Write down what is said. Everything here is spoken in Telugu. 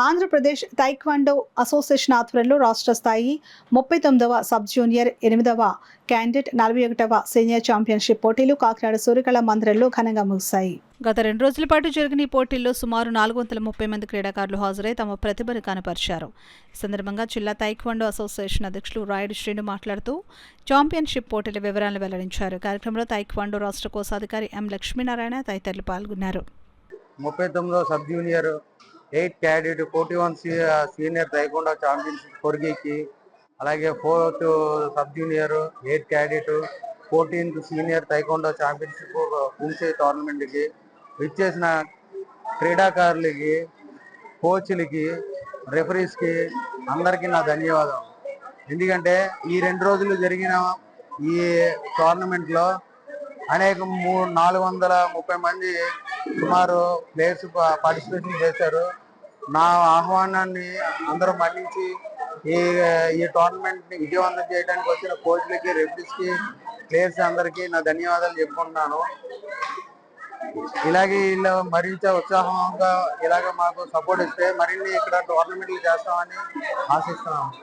ఆంధ్రప్రదేశ్ తైక్వాండో అసోసియేషన్ ఆధ్వర్యంలో రాష్ట్ర స్థాయి 39వ సబ్ జూనియర్ 8వ క్యాండిడేట్ 41వ సీనియర్ ఛాంపియన్షిప్ పోటీలు కాకినాడ సూర్యకళ మందిరంలో ఘనంగా ముగిశాయి. గత 2 రోజుల పాటు జరిగిన ఈ పోటీల్లో సుమారు 430 మంది క్రీడాకారులు హాజరై తమ ప్రతిభను కనపరిచారు. ఈ సందర్భంగా జిల్లా తైక్వాండో అసోసియేషన్ అధ్యక్షులు రాయుడు శ్రీను మాట్లాడుతూ ఛాంపియన్షిప్ పోటీల వివరాలను వెల్లడించారు. కార్యక్రమంలో తైక్వాండో రాష్ట్ర కోశాధికారి ఎం లక్ష్మీనారాయణ తదితరులు పాల్గొన్నారు. 39వ sub junior 8 cadet 41 senior taekwondo championship కొర్గీకి, అలాగే 4th sub junior 8 cadet 14th senior taekwondo championship పుంచే టోర్నమెంట్కి విచ్చేసిన క్రీడాకారులకి, కోచ్లకి, రెఫరీస్కి అందరికీ నా ధన్యవాదాలు. ఎందుకంటే ఈ 2 రోజులు జరిగిన ఈ టోర్నమెంట్లో అనేక 430 మంది సుమారు ప్లేయర్స్ పార్టిసిపేషన్ చేశారు. నా ఆహ్వానాన్ని అందరూ మన్నించి ఈ టోర్నమెంట్ని విజయవంతం చేయడానికి వచ్చిన కోచ్లకి, రెఫరీస్కి, ప్లేయర్స్ అందరికీ నా ధన్యవాదాలు చెప్పుకుంటున్నాను. ఇలాగే వీళ్ళు మరింత ఉత్సాహంగా ఇలాగ మాకు సపోర్ట్ ఇస్తే మరిన్ని ఇక్కడ టోర్నమెంట్లు చేస్తామని ఆశిస్తున్నాము.